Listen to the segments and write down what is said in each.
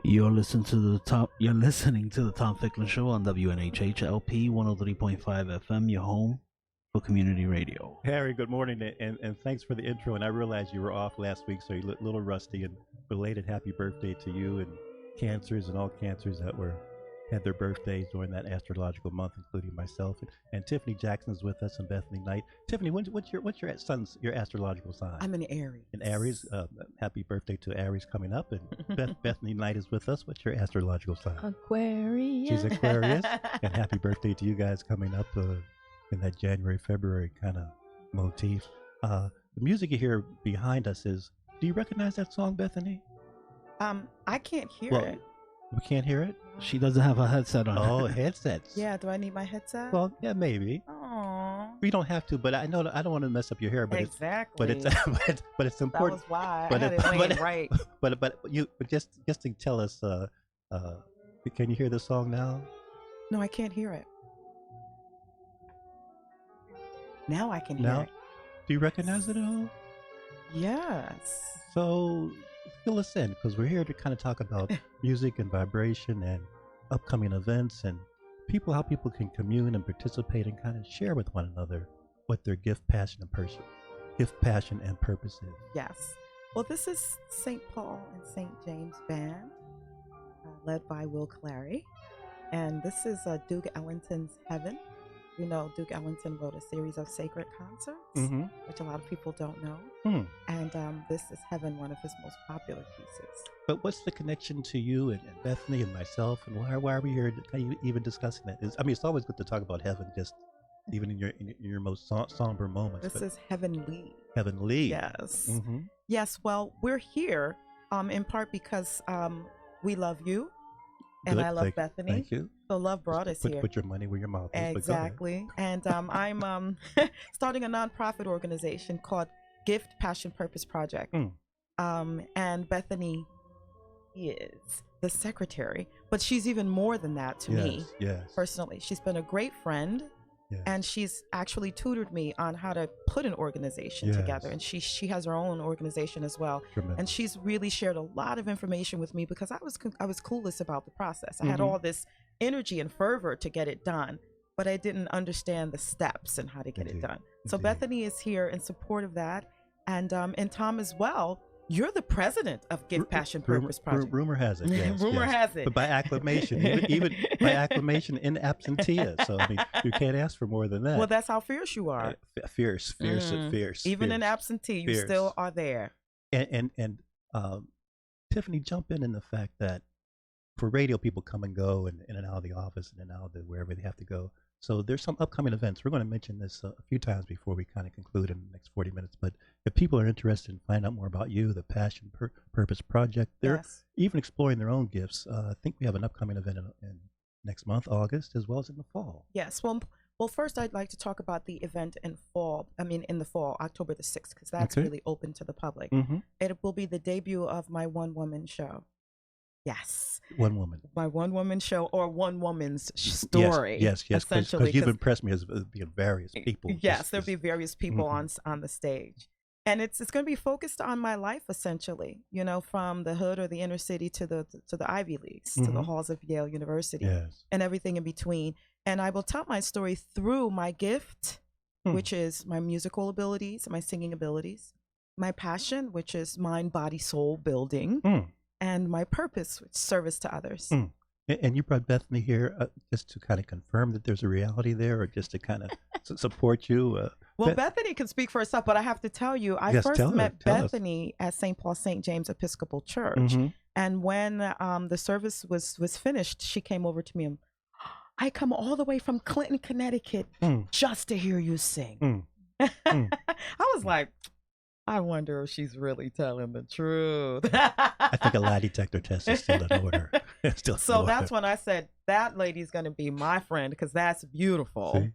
You're listening to the Tom Ficklin Show on WNHHLP 103.5 FM, your home for community radio. Harry, good morning, and thanks for the intro. And I realized you were off last week, so you're a little rusty. And belated happy birthday to you and cancers and all cancers that had their birthdays during that astrological month, including myself. And Tiffany Jackson is with us, and Bethany Knight. Tiffany, what's your astrological sign? I'm an Aries. An Aries. Happy birthday to Aries coming up. And Bethany Knight is with us. What's your astrological sign? Aquarius. She's Aquarius. And happy birthday to you guys coming up in that January, February kind of motif. The music you hear behind us is, do you recognize that song, Bethany? I can't hear it. We can't hear it? She doesn't have a headset on. Oh, headsets. Yeah, do I need my headset? Well, yeah, maybe. Aww. We don't have to, but I know I don't want to mess up your hair. But exactly. But it's important. That was why I had it laying right. But just to tell us, can you hear the song now? No, I can't hear it. Now I can hear it. Do you recognize it at all? Yes. So fill us in, because we're here to kind of talk about music and vibration and upcoming events and how people can commune and participate and kind of share with one another what their gift, passion, and purpose is. Yes. Well, this is St. Paul and St. James Band, led by Will Clary. And this is Duke Ellington's Heaven. You know, Duke Ellington wrote a series of sacred concerts, which a lot of people don't know. And this is Heaven, one of his most popular pieces. But what's the connection to you and Bethany and myself, and why are we here even discussing that? It's always good to talk about heaven, just even in your most somber moments. This is heavenly. Heavenly. Yes. Yes. Well, we're here in part because we love you. And I love Bethany. Thank you. So love brought us here. Put your money where your mouth is. Exactly. And I'm starting a nonprofit organization called Gift, Passion, Purpose Project. And Bethany is the secretary, but she's even more than that to me personally. She's been a great friend. Yes. And she's actually tutored me on how to put an organization together. And she has her own organization as well. Tremendous. And she's really shared a lot of information with me because I was clueless about the process. I had all this energy and fervor to get it done, but I didn't understand the steps and how to get it done. So Bethany is here in support of that. And Tom as well. You're the president of Gift, Passion, Purpose Project. Rumor has it, yes. Rumor has it. But by acclamation, even by acclamation in absentia. So, you can't ask for more than that. Well, that's how fierce you are. Fierce. Even in absentee, you still are there. And Tiffany, jump in the fact that for radio, people come and go and in and out of the office and in and out of wherever they have to go. So there's some upcoming events. We're going to mention this a few times before we kind of conclude in the next 40 minutes. But if people are interested in finding out more about you, the Passion Purpose Project, they're even exploring their own gifts. I think we have an upcoming event in next month, August, as well as in the fall. Yes. Well, first I'd like to talk about the event in the fall, October the 6th, because that's really open to the public. It will be the debut of my one-woman show. Yes. One woman. My one-woman show, or one woman's story. Yes. Because you've impressed me as being various people. Yes, there'll be various people on the stage. And it's going to be focused on my life, essentially, from the hood or the inner city to the Ivy Leagues, to the halls of Yale University, and everything in between. And I will tell my story through my gift, which is my musical abilities, my singing abilities, my passion, which is mind, body, soul building, and my purpose, which is service to others. And you brought Bethany here just to kind of confirm that there's a reality there, or just to kind of support you? Well, Bethany can speak for herself, but I have to tell you, I first met Bethany at St. Paul St. James Episcopal Church. And when the service was finished, she came over to me and, I come all the way from Clinton, Connecticut, just to hear you sing. I was like, I wonder if she's really telling the truth. I think a lie detector test is still in order. So that's when I said, that lady's going to be my friend, because that's beautiful.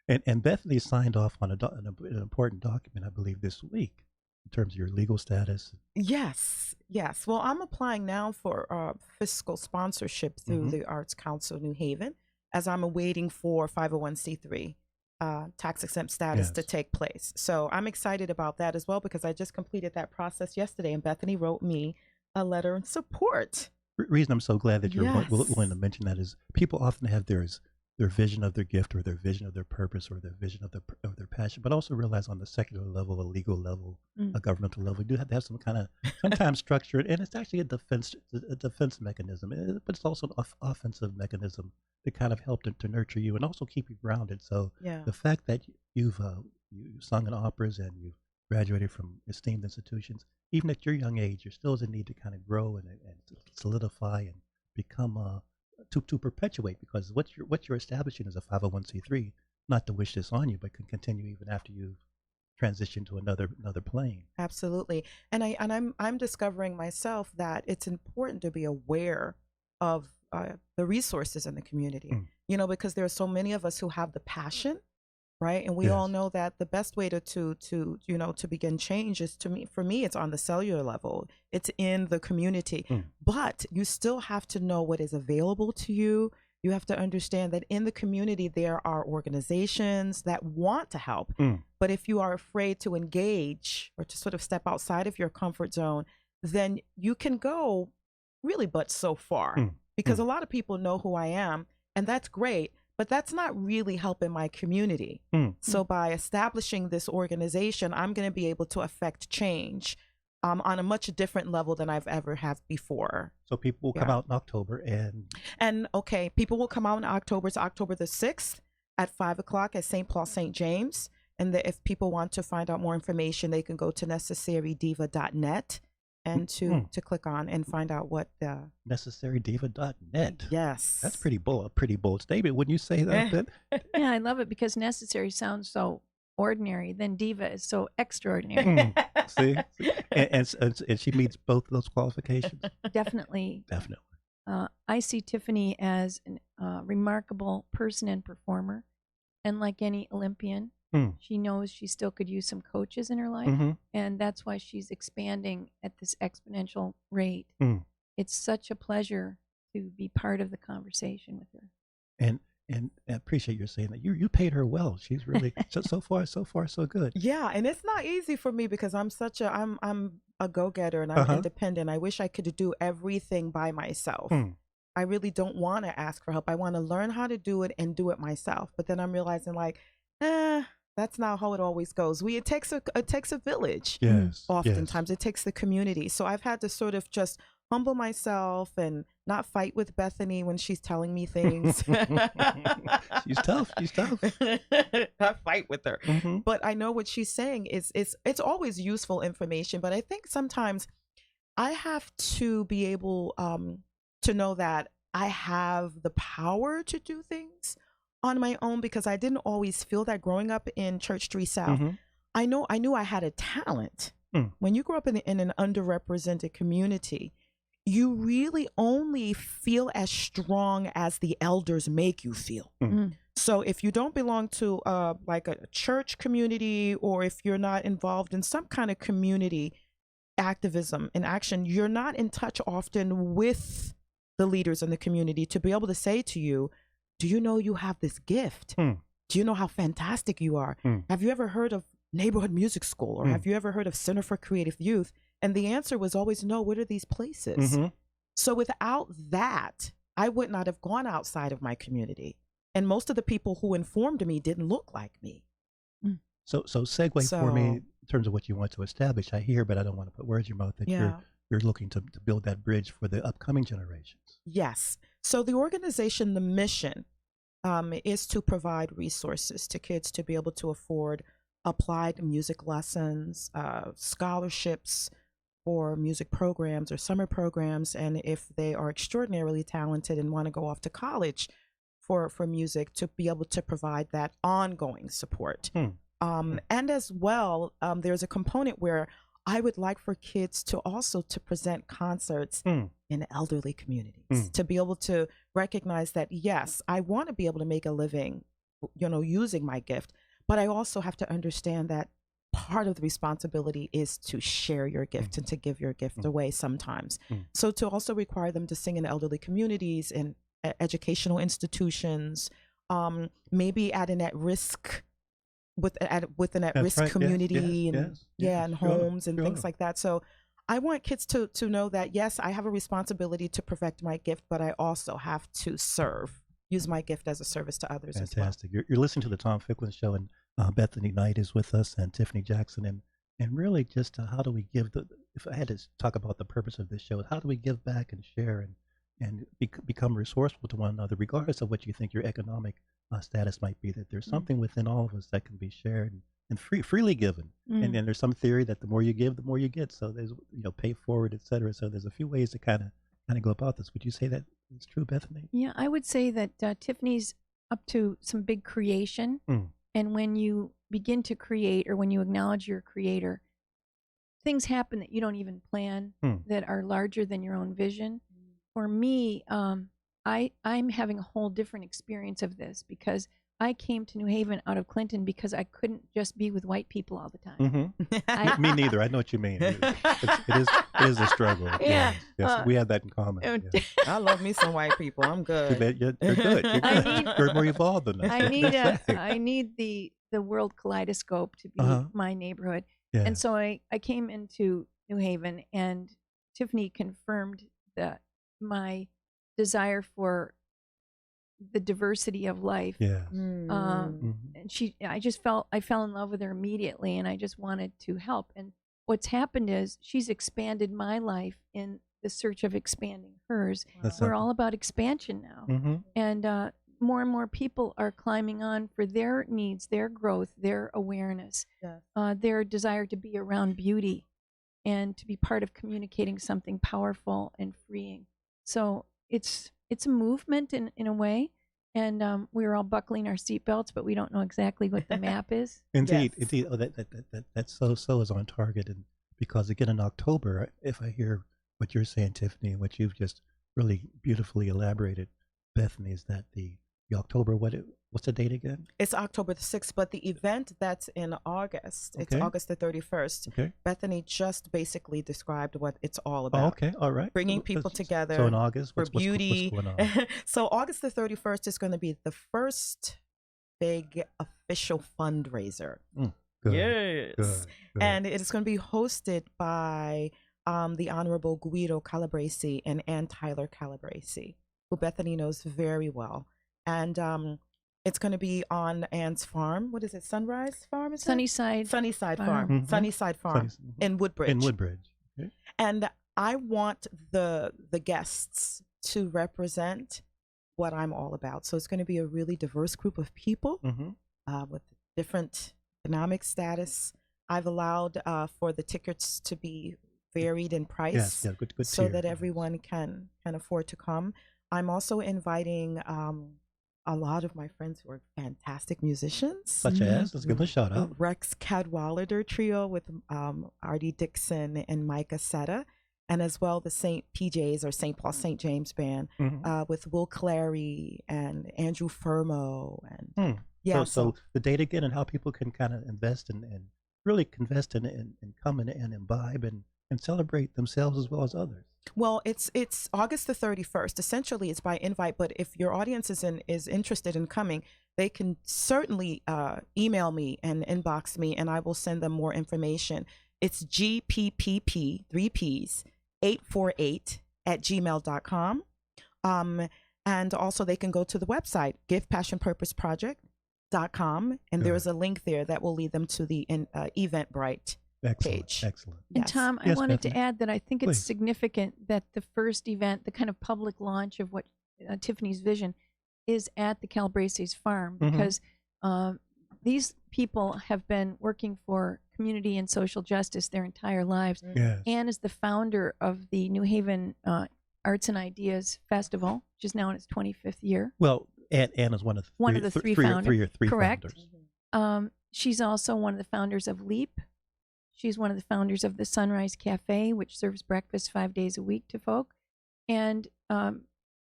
See? And Bethany signed off on an important document, I believe, this week, in terms of your legal status. Yes. Well, I'm applying now for fiscal sponsorship through the Arts Council New Haven, as I'm awaiting for 501c3. Tax-exempt status to take place. So I'm excited about that as well, because I just completed that process yesterday, and Bethany wrote me a letter in support reason I'm so glad that you're Yes. willing to mention that is people often have their vision of their gift or their vision of their purpose or their vision of their passion, but also realize on the secular level, a legal level, a governmental level, you do have to have some kind of sometimes structure, and it's actually a defense mechanism, but it's also an offensive mechanism to kind of help to nurture you and also keep you grounded. So Yeah. the fact that you've sung in operas and you've graduated from esteemed institutions, even at your young age, there still is a need to kind of grow and solidify and become to perpetuate, because what you're establishing is a 501c3, not to wish this on you, but can continue even after you've transitioned to another plane. Absolutely. And I'm discovering myself that it's important to be aware of the resources in the community. You know, because there are so many of us who have the passion, right? And we all Yes. know that the best way to you know, to begin change is for me it's on the cellular level. It's in the community. But you still have to know what is available to you. You have to understand that in the community there are organizations that want to help. But if you are afraid to engage or to sort of step outside of your comfort zone, then you can go really but so far. Because a lot of people know who I am, and that's great, but that's not really helping my community. So by establishing this organization, I'm going to be able to affect change on a much different level than I've ever had before. So people will come out in October and okay, people will come out in October. It's October the 6th at 5 o'clock at St. Paul St. James. And if people want to find out more information, they can go to necessarydiva.net and to click on and find out what the necessarydiva.net. Yes, that's pretty bold statement. Wouldn't you say that? Ben? Yeah, I love it because necessary sounds so ordinary. Then diva is so extraordinary. See? And she meets both those qualifications. Definitely. I see Tiffany as a remarkable person and performer, and like any Olympian, she knows she still could use some coaches in her life, and that's why she's expanding at this exponential rate. It's such a pleasure to be part of the conversation with her. And I appreciate you saying that. You paid her well. She's really so far so good. Yeah, and it's not easy for me because I'm a go-getter and I'm independent. I wish I could do everything by myself. I really don't want to ask for help. I want to learn how to do it and do it myself. But then I'm realizing that's not how it always goes. It takes a village. Yes. Oftentimes it takes the community. So I've had to sort of just humble myself and not fight with Bethany when she's telling me things. She's tough. Not fight with her. But I know what she's saying is it's always useful information. But I think sometimes I have to be able to know that I have the power to do things on my own, because I didn't always feel that growing up in Church Street South. I knew I had a talent. When you grow up in an underrepresented community, you really only feel as strong as the elders make you feel. So if you don't belong to like a church community, or if you're not involved in some kind of community activism and action, you're not in touch often with the leaders in the community to be able to say to you, do you know you have this gift? Do you know how fantastic you are? Have you ever heard of Neighborhood Music School? Or have you ever heard of Center for Creative Youth? And the answer was always no. What are these places? So without that, I would not have gone outside of my community. And most of the people who informed me didn't look like me. So segue for me in terms of what you want to establish. I hear, but I don't want to put words in your mouth, that you're looking to build that bridge for the upcoming generations. Yes. So the organization, the mission, is to provide resources to kids to be able to afford applied music lessons, scholarships for music programs or summer programs, and if they are extraordinarily talented and want to go off to college for music, to be able to provide that ongoing support. And as well, there's a component where I would like for kids to also to present concerts in elderly communities, to be able to recognize that, yes, I want to be able to make a living, using my gift, but I also have to understand that part of the responsibility is to share your gift and to give your gift away sometimes. So to also require them to sing in elderly communities and educational institutions, maybe at an at-risk with an at-risk community, and homes and things like that. So I want kids to know that, yes, I have a responsibility to perfect my gift, but I also have to serve, use my gift as a service to others. Fantastic. As well. You're listening to the Tom Ficklin Show, and Bethany Knight is with us, and Tiffany Jackson, and really just how do we give if I had to talk about the purpose of this show, how do we give back and share and become resourceful to one another, regardless of what you think your economic status might be, that there's something within all of us that can be shared and freely given. And then there's some theory that the more you give, the more you get. So there's, pay forward, et cetera. So there's a few ways to kind of go about this. Would you say that is true, Bethany? Yeah, I would say that Tiffany's up to some big creation. And when you begin to create, or when you acknowledge your creator, things happen that you don't even plan, that are larger than your own vision. For me, I'm having a whole different experience of this, because I came to New Haven out of Clinton because I couldn't just be with white people all the time. Me neither. I know what you mean. It is a struggle. Yeah. Yes, we have that in common. Yeah. I love me some white people. I'm good. You're good. You're more evolved than us. I need the world kaleidoscope to be my neighborhood. Yeah. And so I came into New Haven, and Tiffany confirmed that my desire for the diversity of life. Yeah. And I fell in love with her immediately, and I just wanted to help. And what's happened is she's expanded my life in the search of expanding hers. We're all about expansion now. And more and more people are climbing on for their needs, their growth, their awareness, their desire to be around beauty and to be part of communicating something powerful and freeing. So it's a movement in a way, and we're all buckling our seatbelts, but we don't know exactly what the map is. Indeed. Oh, that's so is on target, and because again in October, if I hear what you're saying, Tiffany, and what you've just really beautifully elaborated, Bethany, is that the October, what's the date again? It's October the 6th, but the event that's in August, it's August the 31st. Okay. Bethany just basically described what it's all about. Oh, okay, all right. Bringing people together. So in August, for beauty. What's going on? So August the 31st is going to be the first big official fundraiser. Good, yes. Good. And it is going to be hosted by the Honorable Guido Calabresi and Ann Tyler Calabresi, who Bethany knows very well. And it's going to be on Ann's farm. What is it? Sunrise Farm? Is Sunnyside. Sunnyside Farm. Sunnyside Farm in Woodbridge. In Woodbridge. Okay. And I want the guests to represent what I'm all about. So it's going to be a really diverse group of people with different economic status. I've allowed for the tickets to be varied in price, good so that everyone can afford to come. I'm also inviting a lot of my friends who are fantastic musicians. Such as? Let's give them a shout out. Rex Cadwallader Trio with R.D. Dixon and Mike Acetta, and as well the St. PJs or St. Paul St. James Band with Will Clary and Andrew Fermo. And so the date again, and how people can kind of invest and really invest and come in and imbibe and celebrate themselves as well as others. Well, it's August the 31st. Essentially, it's by invite, but if your audience is interested in coming, they can certainly email me and inbox me, and I will send them more information. It's GPPP, 3 Ps, 848 at gmail.com. And also they can go to the website, giftpassionpurposeproject.com, and there is a link there that will lead them to the Eventbrite page. Excellent. And Tom, I wanted Bethany. to add that I think it's significant that the first event, the kind of public launch of what Tiffany's vision is at the Calabresi's farm, because these people have been working for community and social justice their entire lives. Yes. Anne is the founder of the New Haven Arts and Ideas Festival, which is now in its 25th year. Well, Anne is one of the three founders. Correct. She's also one of the founders of LEAP. She's one of the founders of the Sunrise Cafe, which serves breakfast 5 days a week to folk. And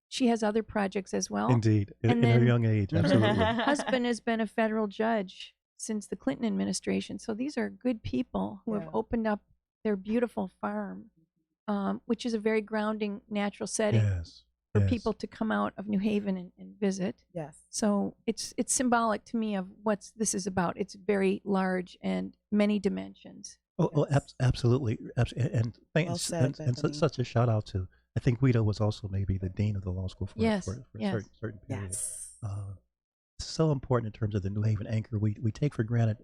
she has other projects as well. Indeed, in her young age, absolutely. Her husband has been a federal judge since the Clinton administration. So these are good people who have opened up their beautiful farm, which is a very grounding, natural setting for people to come out of New Haven and visit. Yes. So it's symbolic to me of what this is about. It's very large and many dimensions. Absolutely. And Well said, Bethany. such a shout out to, I think Guido was also maybe the dean of the law school for, Yes, for yes. certain period. Yes. So important in terms of the New Haven anchor. We take for granted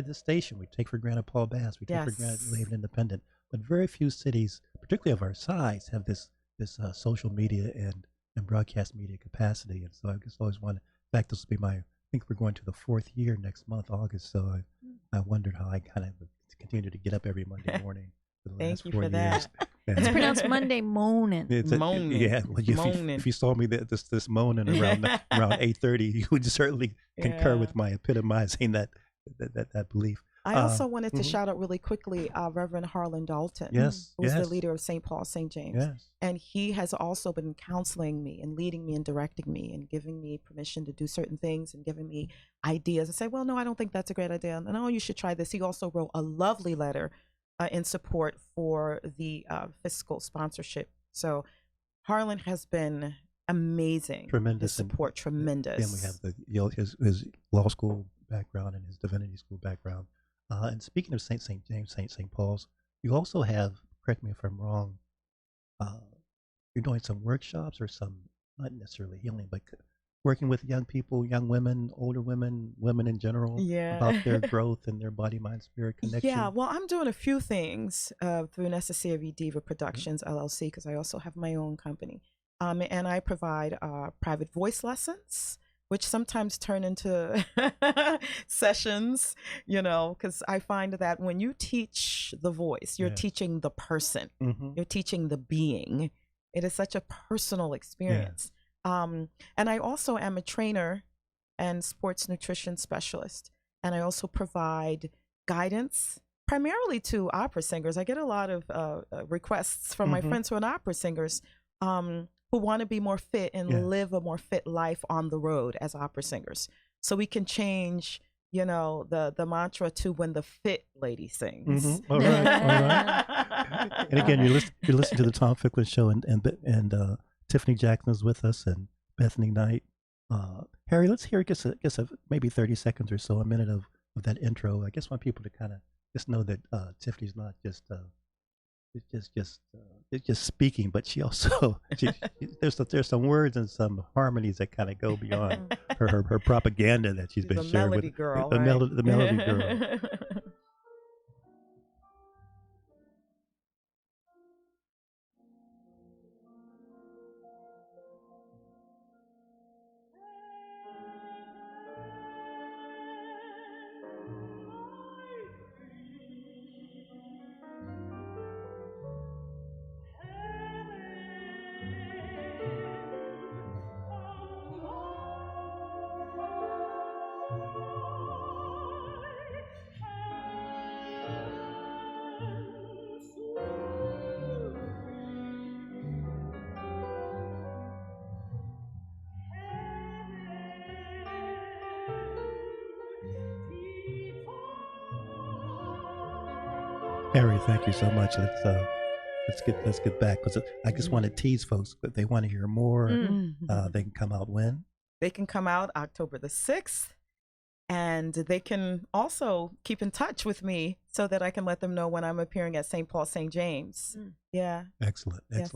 this station. We take for granted Paul Bass. We take for granted New Haven Independent. But very few cities, particularly of our size, have this social media and broadcast media capacity. And so I just always wanted. In fact, this will be I think we're going to the 4th year next month, August. So I wondered how I kind of continue to get up every Monday morning for the last 4 years. That. It's pronounced Monday moaning. Moaning. Yeah, well, if you saw me this moaning around 8:30, you would certainly concur with my epitomizing that belief. I also wanted to shout out really quickly Reverend Harlan Dalton, who's the leader of St. Paul, St. James. Yes. And he has also been counseling me and leading me and directing me and giving me permission to do certain things and giving me ideas and say, well, no, I don't think that's a great idea. And no, you should try this. He also wrote a lovely letter in support for the fiscal sponsorship. So Harlan has been amazing. Tremendous. His support, tremendous. And we have his law school background and his divinity school background. And speaking of St. James, St. Paul's, you also have, correct me if I'm wrong, you're doing some workshops or some, not necessarily healing, but working with young people, young women, older women, women in general, about their growth and their body, mind, spirit connection. Yeah, well, I'm doing a few things through Necessary Diva Productions, LLC, because I also have my own company. And I provide private voice lessons, which sometimes turn into sessions, because I find that when you teach the voice, you're teaching the person, you're teaching the being. It is such a personal experience. And I also am a trainer and sports nutrition specialist. And I also provide guidance primarily to opera singers. I get a lot of requests from my friends who are opera singers who want to be more fit and live a more fit life on the road as opera singers. So we can change, the mantra to when the fit lady sings. All right. And again, you're listening to the Tom Ficklin Show, and Tiffany Jackson is with us, and Bethany Knight. Harry, let's hear just maybe 30 seconds or so, a minute of that intro. I just want people to kind of just know that Tiffany's not just speaking, but she also there's some words and some harmonies that kind of go beyond her propaganda that she's been sharing with the melody girl. Harry, thank you so much. Let's get back, because I just want to tease folks, but they want to hear more. They can come out when? They can come out October the 6th, and they can also keep in touch with me so that I can let them know when I'm appearing at St. Paul, St. James. Yeah. Excellent. Yes.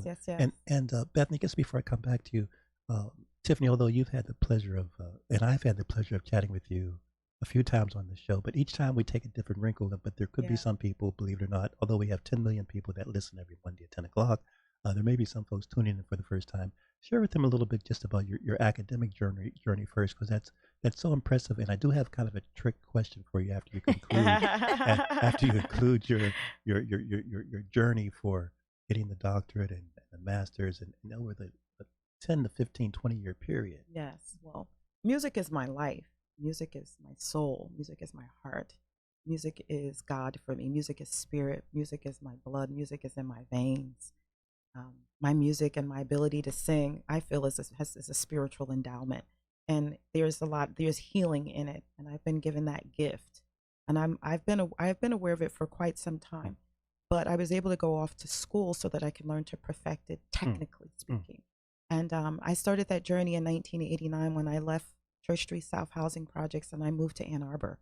And Bethany, just before I come back to you, Tiffany, although you've had the pleasure of, and I've had the pleasure of chatting with you a few times on the show, but each time we take a different wrinkle. But there could be some people, believe it or not, although we have 10 million people that listen every Monday at 10 o'clock, there may be some folks tuning in for the first time. Share with them a little bit just about your academic journey first, because that's so impressive. And I do have kind of a trick question for you after you conclude after you conclude your journey for getting the doctorate and the master's and over the 10 to 15, 20-year period. Yes. Well, music is my life. Music is my soul. Music is my heart. Music is God for me. Music is spirit. Music is my blood. Music is in my veins. My music and my ability to sing, I feel, is a spiritual endowment. And there's healing in it. And I've been given that gift. And I've been aware of it for quite some time. But I was able to go off to school so that I could learn to perfect it, technically speaking. And I started that journey in 1989 when I left Church Street South housing projects, and I moved to Ann Arbor.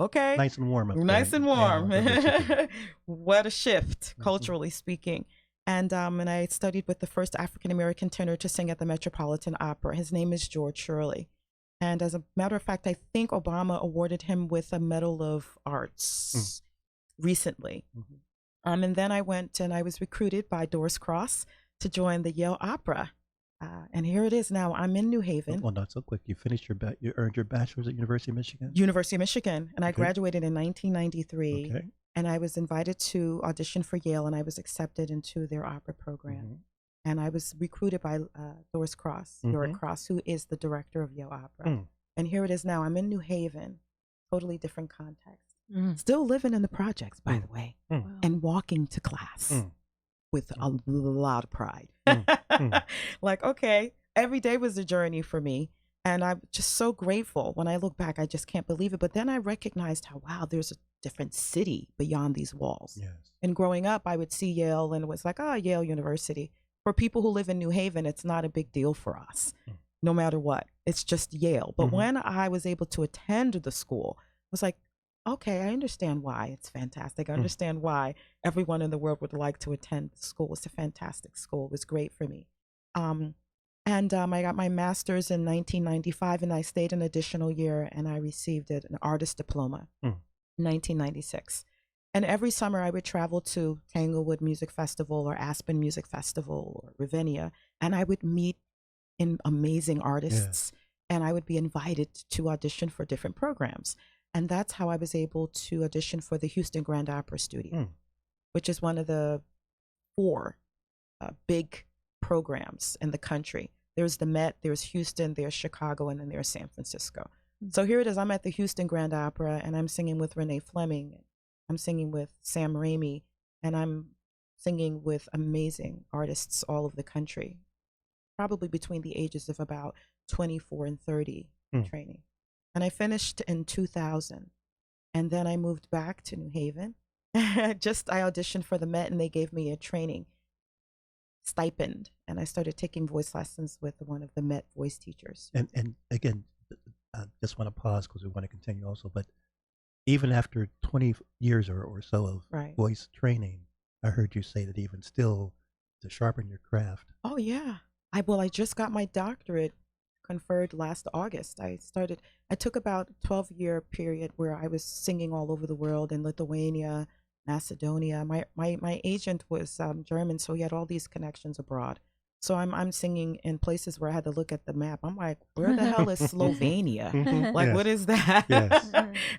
Okay. Nice and warm up there. Nice and warm. Yeah, What a shift, culturally speaking. And I studied with the first African-American tenor to sing at the Metropolitan Opera. His name is George Shirley. And as a matter of fact, I think Obama awarded him with a Medal of Arts recently. And then I went and I was recruited by Doris Cross to join the Yale Opera. And here it is now. I'm in New Haven. Well, not so quick. You finished you earned your bachelor's at University of Michigan? University of Michigan. And I graduated in 1993. Okay. And I was invited to audition for Yale, and I was accepted into their opera program. And I was recruited by Doris Cross, Yorick Cross, who is the director of Yale Opera. And here it is now. I'm in New Haven, totally different context. Still living in the projects, by the way, and walking to class with a lot of pride. Like, okay, every day was a journey for me. And I'm just so grateful. When I look back, I just can't believe it. But then I recognized how, wow, there's a different city beyond these walls. Yes. And growing up, I would see Yale and it was like, oh, Yale University. For people who live in New Haven, it's not a big deal for us, no matter what. It's just Yale. But when I was able to attend the school, I was like, okay, I understand why it's fantastic. I understand why everyone in the world would like to attend the school. It's a fantastic school. It was great for me. I got my master's in 1995, and I stayed an additional year, and I received an artist diploma in 1996. And every summer I would travel to Tanglewood Music Festival or Aspen Music Festival or Ravinia, and I would meet amazing artists, and I would be invited to audition for different programs. And that's how I was able to audition for the Houston Grand Opera Studio, which is one of the 4 big programs in the country. There's the Met, there's Houston, there's Chicago, and then there's San Francisco. So here it is. I'm at the Houston Grand Opera, and I'm singing with Renée Fleming. I'm singing with Sam Raimi, and I'm singing with amazing artists all over the country, probably between the ages of about 24 and 30 training. And I finished in 2000, and then I moved back to New Haven. I auditioned for the Met, and they gave me a training stipend, and I started taking voice lessons with one of the Met voice teachers. And again, I just want to pause because we want to continue also, but even after 20 years or so of voice training, I heard you say that even still to sharpen your craft. Oh yeah. I just got my doctorate conferred last August. I took about a 12-year period where I was singing all over the world in Lithuania, Macedonia. My agent was German, so he had all these connections abroad. So I'm singing in places where I had to look at the map. I'm like, where the hell is Slovenia? Like, what is that? Yes.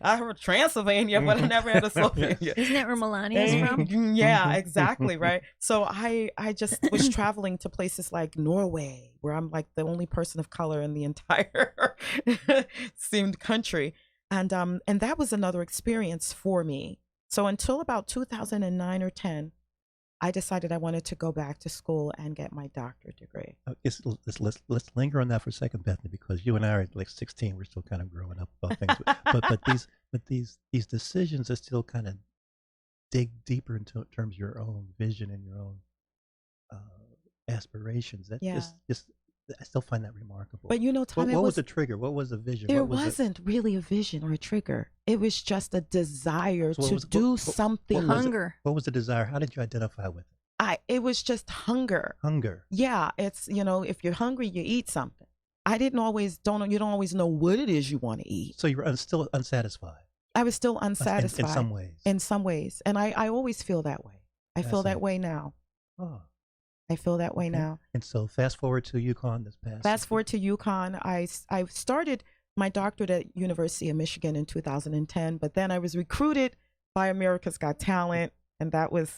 I heard Transylvania, but I never had a Slovenia. Isn't that where Melania is from? Yeah, exactly, right? So I just was traveling to places like Norway, where I'm like the only person of color in the entire seemed country. And that was another experience for me. So until about 2009 or 10, I decided I wanted to go back to school and get my doctorate degree. Let's linger on that for a second, Bethany, because you and I are like 16. We're still kind of growing up about things. but these decisions that still kind of dig deeper into terms of your own vision and your own aspirations. That just I still find that remarkable. But Tom, what was the trigger? What was the vision? There wasn't really a vision or a trigger. It was just a desire to do something. Hunger. What was the desire? How did you identify with it? It was just hunger. Hunger. Yeah, it's if you're hungry, you eat something. You don't always know what it is you want to eat. So you were still unsatisfied. I was still unsatisfied in some ways. In some ways, and I always feel that way. I feel that way now. Oh. I feel that way now. And so fast forward to UConn this past. Fast forward to UConn. I started my doctorate at University of Michigan in 2010, but then I was recruited by America's Got Talent, and that was,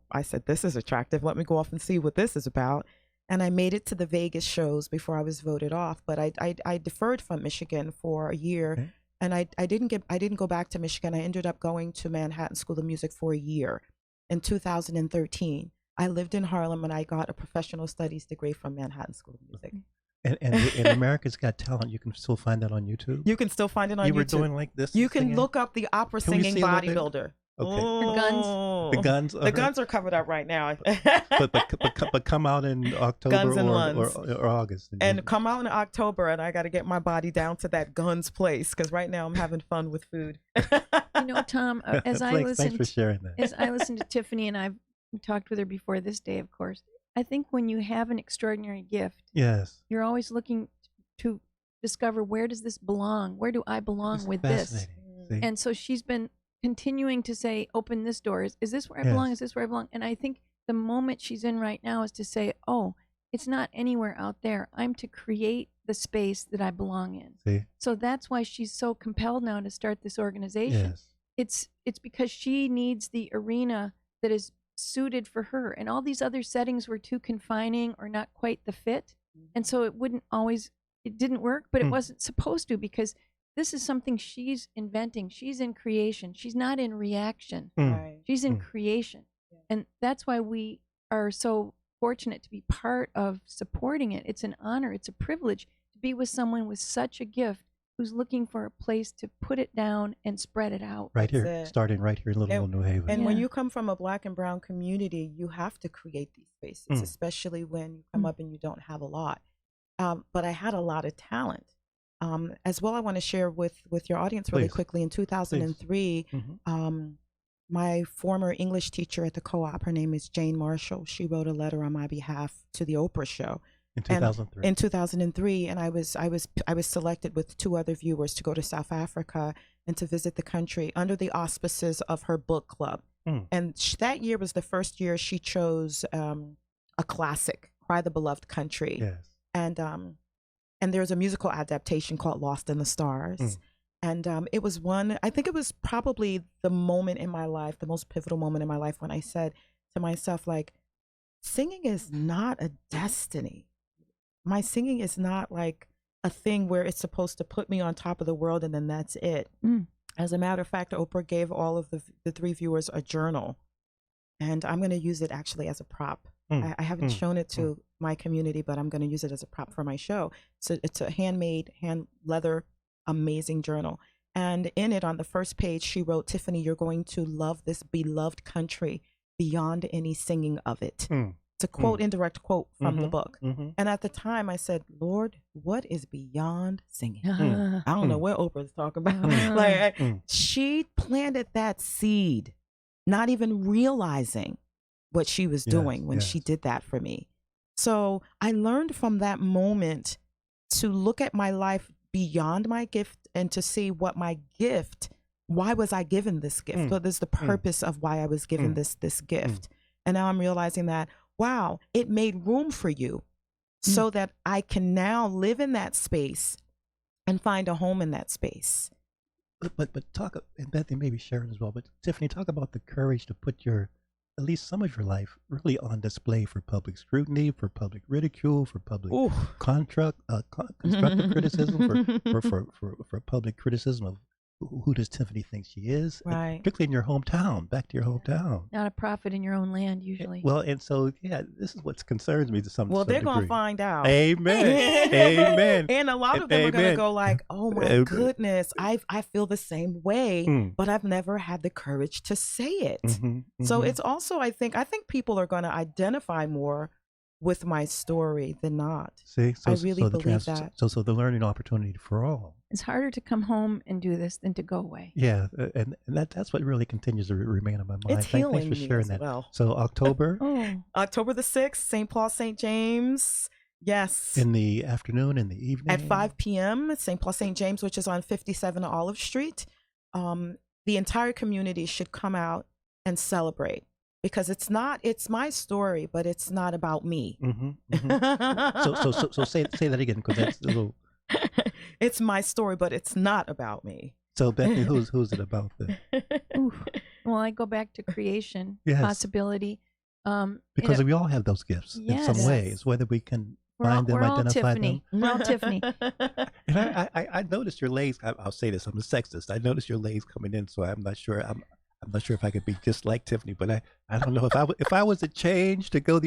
I said, this is attractive. Let me go off and see what this is about. And I made it to the Vegas shows before I was voted off, but I deferred from Michigan for a year, and I didn't go back to Michigan. I ended up going to Manhattan School of Music for a year in 2013. I lived in Harlem, and I got a professional studies degree from Manhattan School of Music. And America's Got Talent, you can still find that on YouTube? You can still find it on YouTube. You were doing like this? You can look up the opera singing bodybuilder. Okay. Oh. The guns. The guns are covered up right now. but come out in October or August. And come out in October, and I got to get my body down to that guns place because right now I'm having fun with food. Tom, as I thanks for sharing that. As I listened to Tiffany, and I've talked with her before this day, of course, I think when you have an extraordinary gift, yes, you're always looking to discover, where does this belong? Where do I belong with this? See? And so she's been continuing to say, open this door. Is this where I belong? Is this where I belong? And I think the moment she's in right now is to say, oh, it's not anywhere out there. I'm to create the space that I belong in. See? So that's why she's so compelled now to start this organization. Yes. It's because she needs the arena that is suited for her, and all these other settings were too confining or not quite the fit, and so it didn't work, but it wasn't supposed to, because this is something she's inventing. She's in creation. She's not in reaction. Right. She's in creation, and that's why we are so fortunate to be part of supporting it. It's an honor. It's a privilege to be with someone with such a gift who's looking for a place to put it down and spread it out. Right here, starting right here in Little New Haven. And when you come from a Black and brown community, you have to create these spaces, especially when you come up and you don't have a lot. But I had a lot of talent. As well, I want to share with your audience really quickly. In 2003, my former English teacher at the co-op, her name is Jane Marshall, she wrote a letter on my behalf to the Oprah show. In 2003. In 2003, and I was selected with 2 other viewers to go to South Africa and to visit the country under the auspices of her book club. And that year was the first year she chose a classic, Cry the Beloved Country. Yes. And there's a musical adaptation called Lost in the Stars. And it was I think it was probably the moment in my life, the most pivotal moment in my life, when I said to myself, like, singing is not a destiny. My singing is not like a thing where it's supposed to put me on top of the world and then that's it. As a matter of fact, Oprah gave all of the 3 viewers a journal, and I'm going to use it actually as a prop. I haven't shown it to my community, but I'm going to use it as a prop for my show. So it's a handmade, hand leather, amazing journal. And in it, on the first page, she wrote, "Tiffany, you're going to love this beloved country beyond any singing of it." It's a quote, indirect quote from the book. And at the time I said, Lord, what is beyond singing? I don't know what Oprah's talking about. She planted that seed, not even realizing what she was doing when she did that for me. So I learned from that moment to look at my life beyond my gift and to see what my gift, why was I given this gift? What is the purpose of why I was given this gift? And now I'm realizing that, wow, it made room for you so that I can now live in that space and find a home in that space. But talk, and Bethany maybe Sharon as well, but Tiffany, talk about the courage to put at least some of your life really on display for public scrutiny, for public ridicule, for public constructive criticism, for public criticism of who does Tiffany think she is, right? Particularly in your hometown, back to your hometown. Not a prophet in your own land, usually. Well, and so, this is what concerns me to some Well, they're degree. going to find out. Amen. Amen. And a lot of them are going to go like, oh my goodness, I feel the same way, but I've never had the courage to say it. So it's also, I think people are going to identify more with my story than not. See, I really believe that. So the learning opportunity for all. It's harder to come home and do this than to go away. Yeah, and that's what really continues to remain on my mind. It's healing Thanks for sharing that. Well. So October? October the 6th, St. Paul, St. James. Yes. In the afternoon, in the evening? At 5 p.m., St. Paul, St. James, which is on 57 Olive Street. The entire community should come out and celebrate. Because it's my story, but it's not about me. So say that again, because that's a little. It's my story, but it's not about me. So Bethany, who's it about then? Well, I go back to creation, possibility. Because we all have those gifts in some ways, whether we can find them, identify them. We're all Tiffany. And I noticed your legs. I'll say this. I'm a sexist. I noticed your legs coming in, so I'm not sure. I'm not sure if I could be just like Tiffany, but I don't know if I was to change to go on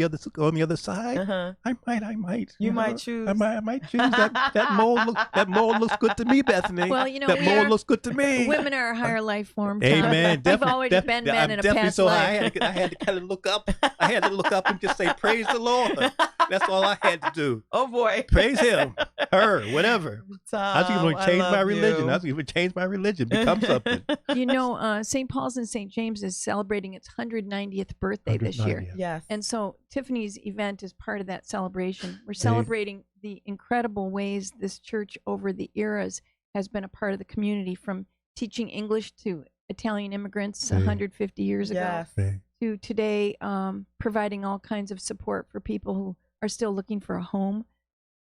the other side. I might. You might choose. I might choose that mold. That mold looks good to me, Bethany. Well, you know, that mold looks good to me. Women are a higher life form. Tom. Amen. We've already been men in a past life. I had to kind of look up. I had to look up and just say, "Praise the Lord." That's all I had to do. Oh boy. Praise Him, her, whatever. Tom, I was going to change my religion. You. I was going to change my religion, become something. You know, St. Paul's and St. James is celebrating its 190th birthday this year. Yes. And so Tiffany's event is part of that celebration. We're celebrating the incredible ways this church over the eras has been a part of the community, from teaching English to Italian immigrants 150 years ago to today, providing all kinds of support for people who are still looking for a home.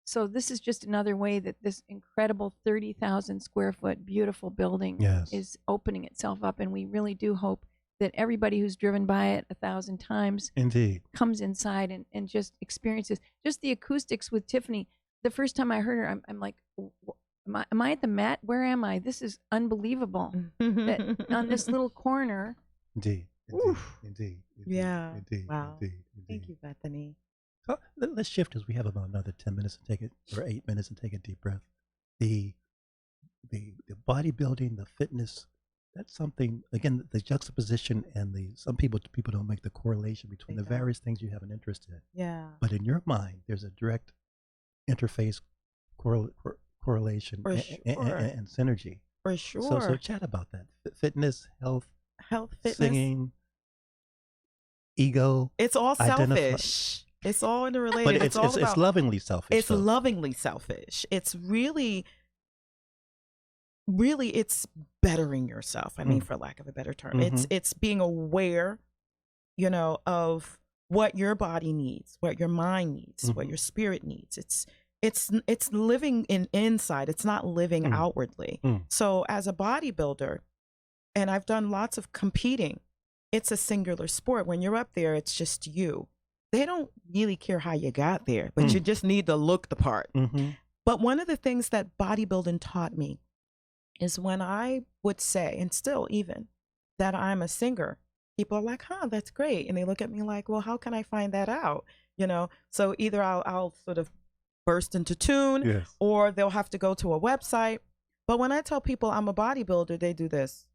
So this is just another way that this incredible 30,000 square foot beautiful building is opening itself up. And we really do hope that everybody who's driven by it 1,000 times comes inside and just experiences just the acoustics with Tiffany. The first time I heard her, I'm like, am I at the Met? Where am I? This is unbelievable. That on this little corner. Indeed. Yeah. Indeed. Wow. Indeed. Thank you, Bethany. So let's shift as we have about another 10 minutes and or 8 minutes and take a deep breath. The bodybuilding, the fitness, that's something, again, the juxtaposition and some people don't make the correlation between the various things you have an interest in. Yeah. But in your mind, there's a direct interface correlation and synergy. For sure. So chat about that. Fitness, health, fitness, singing, ego. It's all selfish. It's all interrelated. But it's lovingly selfish. It's lovingly selfish. It's really it's bettering yourself. I mean, for lack of a better term, it's being aware, of what your body needs, what your mind needs, what your spirit needs. It's living inside. It's not living outwardly. So as a bodybuilder, and I've done lots of competing, it's a singular sport. When you're up there, it's just you. They don't really care how you got there, but you just need to look the part. But one of the things that bodybuilding taught me is when I would say, and still even, that I'm a singer, people are like, that's great. And they look at me like, well, how can I find that out? So either I'll sort of burst into tune or they'll have to go to a website. But when I tell people I'm a bodybuilder, they do this.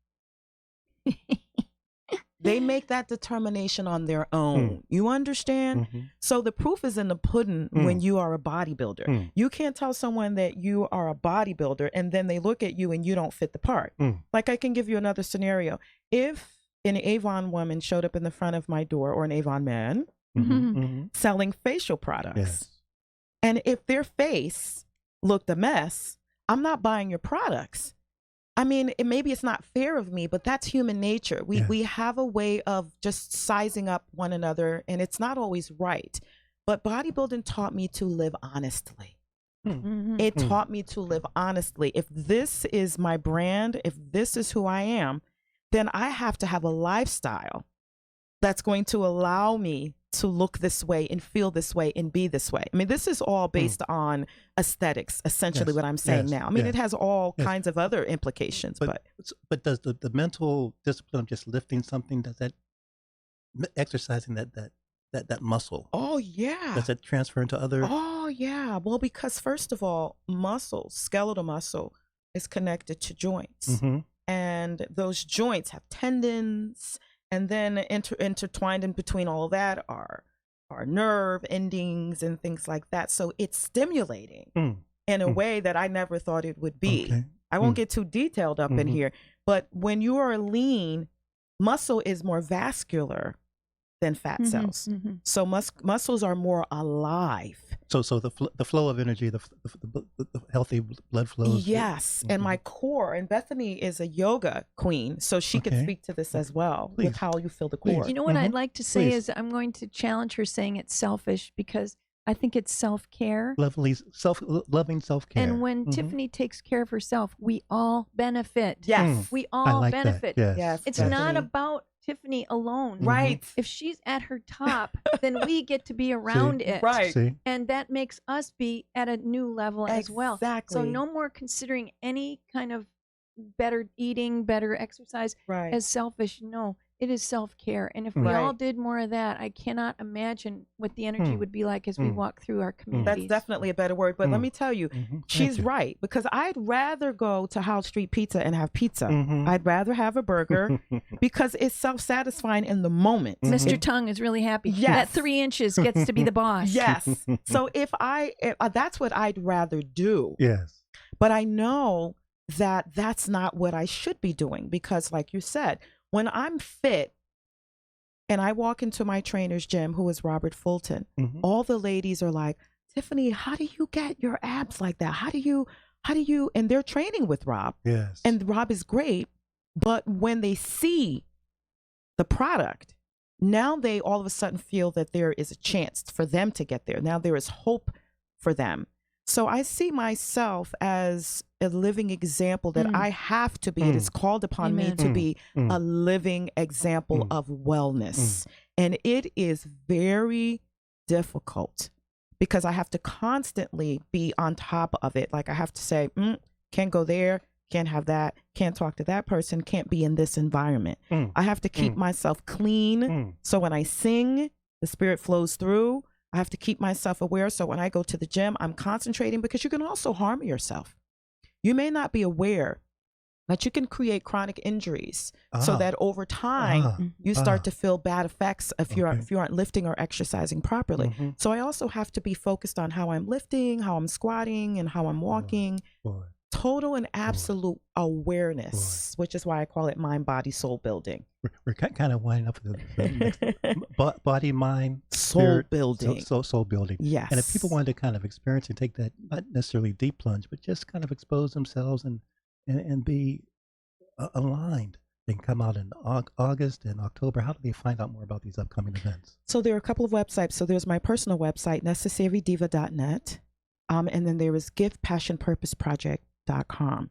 They make that determination on their own. You understand? So the proof is in the pudding when you are a bodybuilder. You can't tell someone that you are a bodybuilder and then they look at you and you don't fit the part. Like, I can give you another scenario. If an Avon woman showed up in the front of my door, or an Avon man, selling facial products, and if their face looked a mess, I'm not buying your products. I mean, maybe it's not fair of me, but that's human nature. We have a way of just sizing up one another, and it's not always right. But bodybuilding taught me to live honestly. It taught me to live honestly. If this is my brand, if this is who I am, then I have to have a lifestyle that's going to allow me to look this way and feel this way and be this way. I mean, this is all based on aesthetics, essentially what I'm saying now. I mean, it has all kinds of other implications. But does the mental discipline of just lifting something, does that, exercising that muscle? Oh, yeah. Does it transfer into other? Oh, yeah. Well, because first of all, skeletal muscle is connected to joints. And those joints have tendons. And then intertwined in between all that are nerve endings and things like that. So it's stimulating in a way that I never thought it would be. I won't get too detailed up in here. But when you are lean, muscle is more vascular than fat cells. So muscles are more alive. So the flow of energy, the healthy blood flows. Yes, and my core, and Bethany is a yoga queen, so she could speak to this as well with how you feel the core. You know what I'd like to say is I'm going to challenge her saying it's selfish, because I think it's self-care. Loving self-care. And when Tiffany takes care of herself, we all benefit. Yes. We all benefit. Yes. It's not about Tiffany alone. Right. If she's at her top, then we get to be around it. Right. And that makes us be at a new level as well. Exactly. So no more considering any kind of better eating, better exercise as selfish. No, it is self-care. And if we all did more of that, I cannot imagine what the energy would be like as we walk through our communities. That's definitely a better word. But let me tell you, she's right. Because I'd rather go to House Street Pizza and have pizza. I'd rather have a burger because it's self-satisfying in the moment. Mr. Tongue is really happy. Yes. That 3 inches gets to be the boss. Yes. So if that's what I'd rather do. Yes. But I know that that's not what I should be doing because, like you said, when I'm fit and I walk into my trainer's gym, who is Robert Fulton, all the ladies are like, Tiffany, how do you get your abs like that? How do you, and they're training with Rob. Yes. And Rob is great. But when they see the product, now they all of a sudden feel that there is a chance for them to get there. Now there is hope for them. So I see myself as a living example that I have to be. It is called upon me to be a living example of wellness. And it is very difficult because I have to constantly be on top of it. Like I have to say, can't go there, can't have that, can't talk to that person, can't be in this environment. I have to keep myself clean. So when I sing, the spirit flows through. I have to keep myself aware. So when I go to the gym, I'm concentrating because you can also harm yourself. You may not be aware that you can create chronic injuries so that over time you start to feel bad effects if you aren't lifting or exercising properly. So I also have to be focused on how I'm lifting, how I'm squatting, and how I'm walking. Total and absolute awareness, which is why I call it mind, body, soul building. We're kind of winding up the body, mind, soul spirit, building. Soul building. Yes. And if people wanted to kind of experience and take that, not necessarily deep plunge, but just kind of expose themselves and be aligned, they can come out in August and October. How do they find out more about these upcoming events? So there are a couple of websites. So there's my personal website, necessaridiva.net. And then there is giftpassionpurposeproject.com.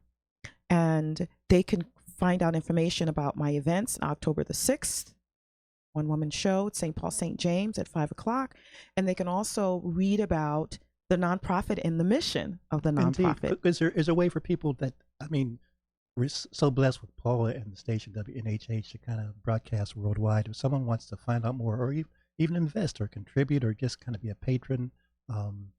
And they can find out information about my events on October the 6th, one woman show at St. Paul St. James at 5:00. And they can also read about the nonprofit and the mission of the nonprofit. Is there a way for people that, I mean, we're so blessed with Paula and the station WNHH to kind of broadcast worldwide. If someone wants to find out more or even invest or contribute or just kind of be a patron, can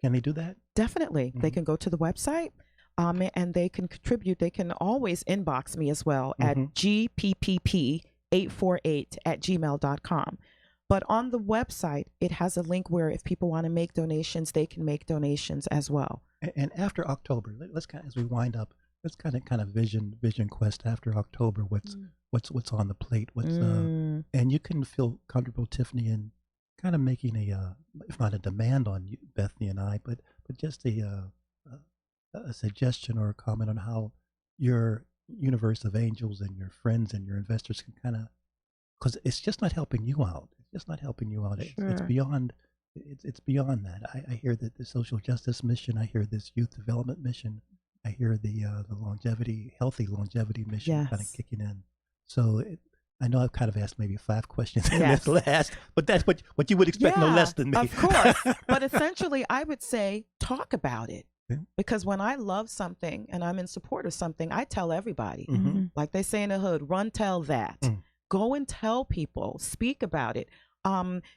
they do that? Definitely. They can go to the website and they can contribute. They can always inbox me as well at gppp848@gmail.com. But on the website, it has a link where if people want to make donations, they can make donations as well. And after October, let's kind of, as we wind up, let's kind of vision quest after October. What's on the plate? And you can feel comfortable, Tiffany, in kind of making if not a demand on you, Bethany and I, but just a suggestion or a comment on how your universe of angels and your friends and your investors can kind of, because it's just not helping you out. It's just not helping you out. Sure. It's beyond. It's beyond that. I hear that the social justice mission. I hear this youth development mission. I hear the healthy longevity mission kind of kicking in. So I know I've kind of asked maybe 5 questions in this last, but that's what you would expect, no less than me. Of course. But essentially, I would say, talk about it. Because when I love something and I'm in support of something, I tell everybody. Like they say in the hood, run, tell that. Go and tell people, speak about it.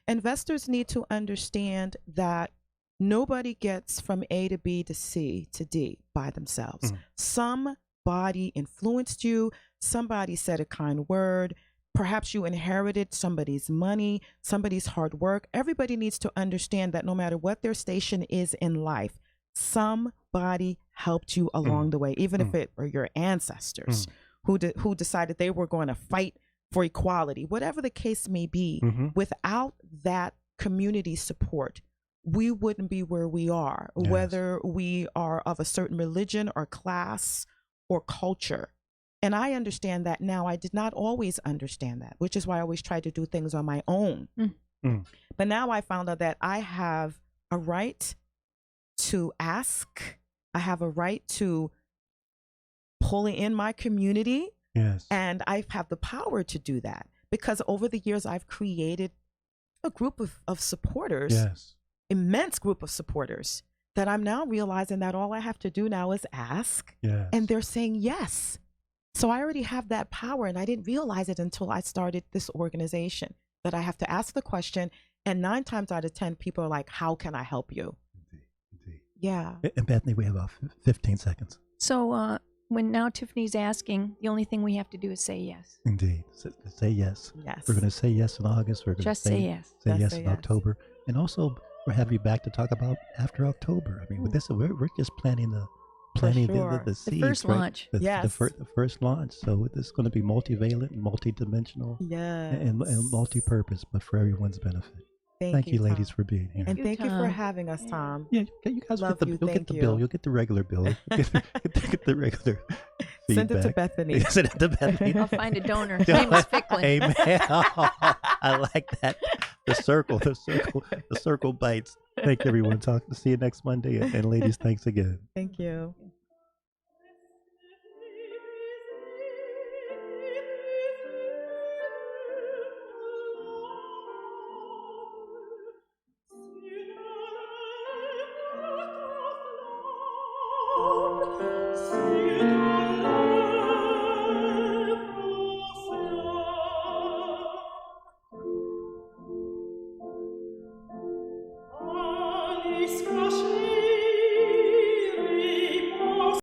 Investors need to understand that nobody gets from A to B to C to D by themselves. Somebody influenced you. Somebody said a kind word. Perhaps you inherited somebody's money, somebody's hard work. Everybody needs to understand that no matter what their station is in life, somebody helped you along the way, even if it were your ancestors who decided they were going to fight for equality, whatever the case may be. Without that community support, we wouldn't be where we are, whether we are of a certain religion or class or culture. And I understand that now. I did not always understand that, which is why I always tried to do things on my own. But now I found out that I have a right to ask. I have a right to pull in my community. And I have the power to do that because over the years I've created a group of supporters, immense group of supporters, that I'm now realizing that all I have to do now is ask, and they're saying yes. So I already have that power, and I didn't realize it until I started this organization, that I have to ask the question, and 9 times out of 10, people are like, how can I help you? Indeed. Yeah. And Bethany, we have about 15 seconds. So when now Tiffany's asking, the only thing we have to do is say yes. Indeed. Say yes. Yes. We're going to say yes in August. We're going to Just say yes. Say Just yes say in yes. October. And also, we'll have you back to talk about after October. I mean, with this, we're just planning the sure. the The seeds, first right? launch. Yes. The first launch. So it's going to be multivalent and multidimensional Yes. and multi-purpose, but for everyone's benefit. Thank you, ladies, Tom. for being here. And thank you for Tom. having us, Tom. Yeah, you guys Love get you. you'll get Thank the you. bill. You'll get the regular bill. Get the regular Send it to feedback. Bethany. Send it to Bethany. I'll find a donor. His name is Ficklin. Amen. I like that. The circle bites. Thank you, everyone. See you next Monday. And ladies, thanks again. Thank you.